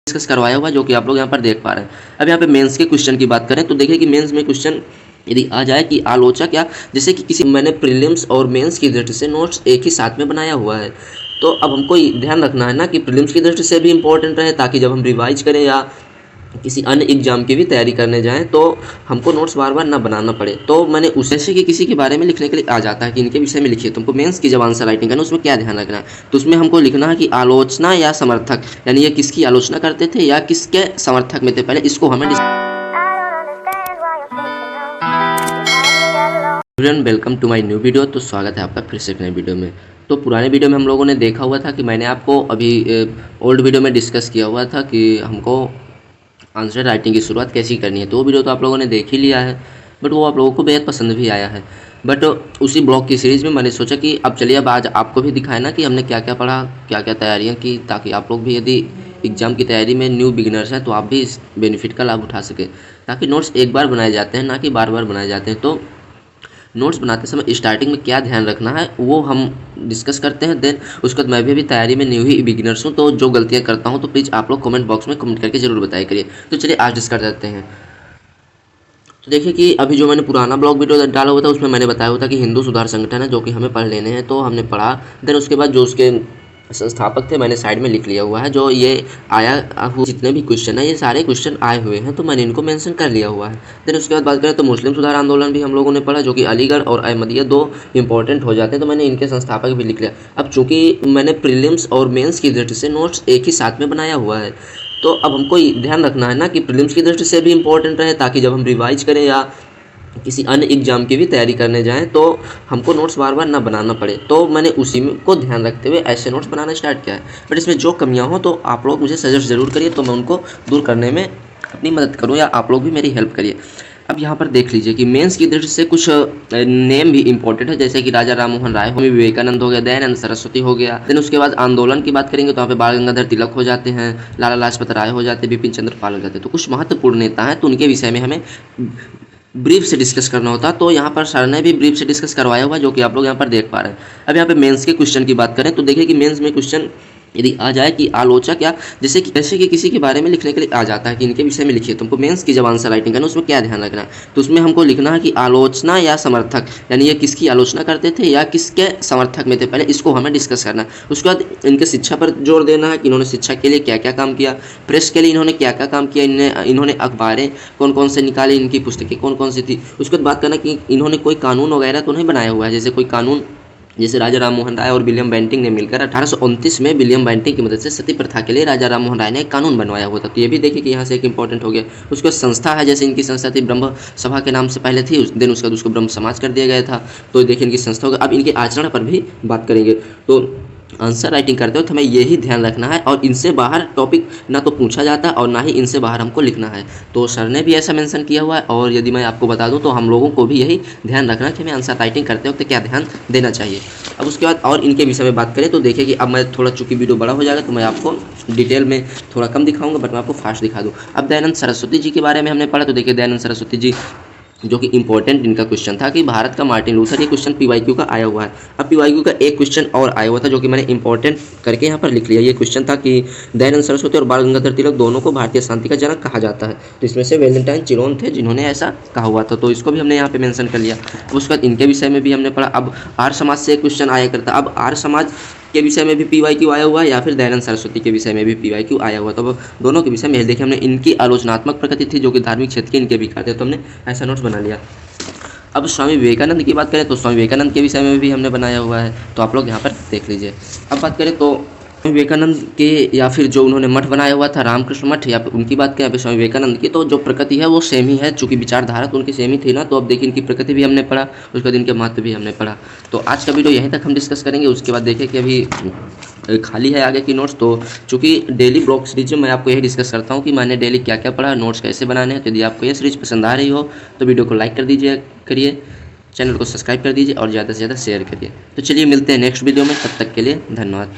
Discuss करवाया हुआ जो कि आप लोग यहाँ पर देख पा रहे हैं। अब यहाँ पे मेंस के क्वेश्चन की बात करें तो देखिए कि मेंस में क्वेश्चन यदि आ जाए कि आलोचक क्या जैसे कि किसी मैंने प्रीलिम्स और मेंस की दृष्टि से नोट्स एक ही साथ में बनाया हुआ है, तो अब हमको ध्यान रखना है ना कि प्रीलिम्स की दृष्टि से भी इम्पोर्टेंट रहे, ताकि जब हम रिवाइज करें या किसी अन्य एग्जाम की भी तैयारी करने जाएं तो हमको नोट्स बार बार ना बनाना पड़े। तो मैंने उसे से कि किसी के बारे में लिखने के लिए आ जाता है कि इनके विषय में लिखिए, तुमको मेंस की जब आंसर राइटिंग करना उसमें क्या ध्यान रखना है, तो उसमें हमको लिखना है कि आलोचना या समर्थक, यानी ये किसकी आलोचना करते थे या किसके समर्थक में थे, पहले इसको हमें welcome to my new video. तो स्वागत है आपका फिर से एक नई वीडियो में। तो पुराने वीडियो में हम लोगों ने देखा हुआ था कि मैंने आपको अभी ओल्ड वीडियो में डिस्कस किया हुआ था कि हमको आंसर राइटिंग की शुरुआत कैसी करनी है, तो वो वीडियो तो आप लोगों ने देख ही लिया है, बट वो आप लोगों को बेहद पसंद भी आया है। बट उसी ब्लॉग की सीरीज़ में मैंने सोचा कि अब चलिए अब आज आपको भी दिखाए ना कि हमने क्या क्या पढ़ा, क्या क्या तैयारियाँ की, ताकि आप लोग भी यदि एग्ज़ाम की तैयारी में न्यू बिगिनर्स हैं तो आप भी इस बेनिफिट का लाभ उठा सकें। ताकि नोट्स एक बार बनाए जाते हैं, ना कि बार बार बनाए जाते हैं। तो नोट्स बनाते समय स्टार्टिंग में क्या ध्यान रखना है वो हम डिस्कस करते हैं। देन उसके बाद मैं भी अभी तैयारी में न्यू ही बिगिनर्स हूँ, तो जो गलतियाँ करता हूँ तो प्लीज़ आप लोग कमेंट बॉक्स में कमेंट करके जरूर बताया करिए। तो चलिए आज डिस्कस करते हैं। तो देखिए कि अभी जो मैंने पुराना ब्लॉग वीडियो डाला हुआ था उसमें मैंने बताया हुआ था कि हिंदू सुधार संगठन है जो कि हमें पढ़ लेने हैं, तो हमने पढ़ा। देन उसके बाद जो उसके संस्थापक थे मैंने साइड में लिख लिया हुआ है, जो ये आया जितने भी क्वेश्चन है ये सारे क्वेश्चन आए हुए हैं, तो मैंने इनको मेंशन कर लिया हुआ है। देन उसके बाद बात करें तो मुस्लिम सुधार आंदोलन भी हम लोगों ने पढ़ा, जो कि अलीगढ़ और अहमदिया दो इंपॉर्टेंट हो जाते हैं, तो मैंने इनके संस्थापक भी लिख लिया। अब चूंकि मैंने प्रीलिम्स और मेंस की दृष्टि से नोट्स एक ही साथ में बनाया हुआ है, तो अब हमको ध्यान रखना है ना कि प्रीलिम्स की दृष्टि से भी इम्पोर्टेंट रहे, ताकि जब हम रिवाइज करें या किसी अन्य एग्जाम की भी तैयारी करने जाएं तो हमको नोट्स बार बार ना बनाना पड़े। तो मैंने उसी को ध्यान रखते हुए ऐसे नोट्स बनाना स्टार्ट किया है। बट इसमें जो कमियां हो तो आप लोग मुझे सजेस्ट ज़रूर करिए, तो मैं उनको दूर करने में अपनी मदद करूं या आप लोग भी मेरी हेल्प करिए। अब यहाँ पर देख लीजिए कि मेंस की दृष्टि से कुछ नेम भी इंपॉर्टेंट है, जैसे कि राजा राम मोहन राय, स्वामी विवेकानंद हो गया, दयानंद सरस्वती हो गया। देन उसके बाद आंदोलन की बात करेंगे तो यहाँ पे बाल गंगाधर तिलक हो जाते हैं, लाला लाजपत राय हो जाते हैं, बिपिन चंद्र पाल हो जाते हैं। तो कुछ महत्वपूर्ण नेता हैं, तो उनके विषय में हमें ब्रीफ से डिस्कस करना होता है। तो यहाँ पर सर ने भी ब्रीफ से डिस्कस करवाया हुआ जो कि आप लोग यहाँ पर देख पा रहे हैं। अब यहाँ पे मेंस के क्वेश्चन की बात करें तो देखिए कि मेंस में क्वेश्चन यदि आ जाए कि आलोचक या जैसे कि किसी के बारे में लिखने के लिए आ जाता है कि इनके विषय में लिखिए, तुमको मेंस की जब आंसर राइटिंग करना उसमें क्या ध्यान रखना है, तो उसमें हमको लिखना है कि आलोचना या समर्थक, यानी ये किसकी आलोचना करते थे या किसके समर्थक में थे, पहले इसको हमें डिस्कस करना है। उसके बाद इनके शिक्षा पर जोर देना है कि इन्होंने शिक्षा के लिए क्या क्या काम किया, प्रेस के लिए इन्होंने क्या क्या काम किया, इन्होंने अखबारें कौन कौन से निकाली, इनकी पुस्तकें कौन कौन सी थी। उसके बाद बात करना कि इन्होंने कोई कानून वगैरह तो नहीं बनाया हुआ है, जैसे कोई कानून जैसे राजा राम मोहन राय और विलियम बेंटिंग ने मिलकर 1829 में विलियम बेंटिंग की मदद से सती प्रथा के लिए राजा राम मोहन राय ने एक कानून बनवाया हुआ था। तो ये भी देखिए कि यहाँ से एक इंपॉर्टेंट हो गया। उसके बाद संस्था है, जैसे इनकी संस्था थी ब्रह्म सभा के नाम से पहले थी, उस दिन उसके बाद उसको ब्रह्म समाज कर दिया गया था। तो देखिए इनकी संस्था होगी। अब इनके आचरण पर भी बात करेंगे। तो आंसर राइटिंग करते वक्त हमें यही ध्यान रखना है, और इनसे बाहर टॉपिक ना तो पूछा जाता है और ना ही इनसे बाहर हमको लिखना है। तो सर ने भी ऐसा मेंशन किया हुआ है, और यदि मैं आपको बता दूं तो हम लोगों को भी यही ध्यान रखना है कि हमें आंसर राइटिंग करते वक्त क्या ध्यान देना चाहिए। अब उसके बाद और इनके विषय में बात करें तो देखिए कि अब मैं थोड़ा चूँकि वीडियो बड़ा हो जाएगा तो मैं आपको डिटेल में थोड़ा कम दिखाऊंगा, बट मैं आपको फास्ट दिखा दूँ। अब दयानंद सरस्वती जी के बारे में हमने पढ़ा, तो देखिए दयानंद सरस्वती जी जो कि इंपॉर्टेंट इनका क्वेश्चन था कि भारत का मार्टिन लूथर, ये क्वेश्चन पीवाईक्यू का आया हुआ है। अब पीवाईक्यू का एक क्वेश्चन और आया हुआ था जो कि मैंने इंपॉर्टेंट करके यहाँ पर लिख लिया। ये क्वेश्चन था कि दयानंद सरस्वती और बाल गंगाधर तिलक दोनों को भारतीय शांति का जनक कहा जाता है, तो इसमें से वैलेंटाइन चिरोन थे जिन्होंने ऐसा कहा हुआ था, तो इसको भी हमने यहाँ पे मेंशन कर लिया। उसके बाद इनके विषय में भी हमने पढ़ा। अब आर्य समाज से एक क्वेश्चन आया करता, अब आर्य समाज के विषय में भी पीवाईक्यू आया हुआ है या फिर दयानंद सरस्वती के विषय में भी पीवाईक्यू आया हुआ। तो दोनों के विषय में देखिए हमने इनकी आलोचनात्मक प्रकृति थी जो कि धार्मिक क्षेत्र के इनके विकार थे, तो हमने ऐसा नोट्स बना लिया। अब स्वामी विवेकानंद की बात करें तो स्वामी विवेकानंद के विषय में भी हमने बनाया हुआ है, तो आप लोग यहाँ पर देख लीजिए। अब बात करें तो स्वामी विवेकानंद के या फिर जो उन्होंने मठ बनाया हुआ था रामकृष्ण मठ, या फिर उनकी बात करें स्वामी विवेकानंद की, तो जो प्रकृति है वो सेम ही है, चूँकि विचारधारा तो उनकी सेम ही थी ना। तो अब देखिए इनकी प्रकृति भी हमने पढ़ा, उसके बाद इनके महत्व भी हमने पढ़ा। तो आज का वीडियो यहीं तक हम डिस्कस करेंगे। उसके बाद देखिए कि अभी खाली है आगे की नोट्स, तो चूँकि डेली ब्लॉग सीरीज में मैं आपको यही डिस्कस करता हूँ कि मैंने डेली क्या क्या पढ़ा, नोट्स कैसे बनाने हैं। तो यदि आपको ये सीरीज पसंद आ रही हो तो वीडियो को लाइक कर दीजिए करिए, चैनल को सब्सक्राइब कर दीजिए और ज़्यादा से ज़्यादा शेयर करिए। तो चलिए मिलते हैं नेक्स्ट वीडियो में, तब तक के लिए धन्यवाद।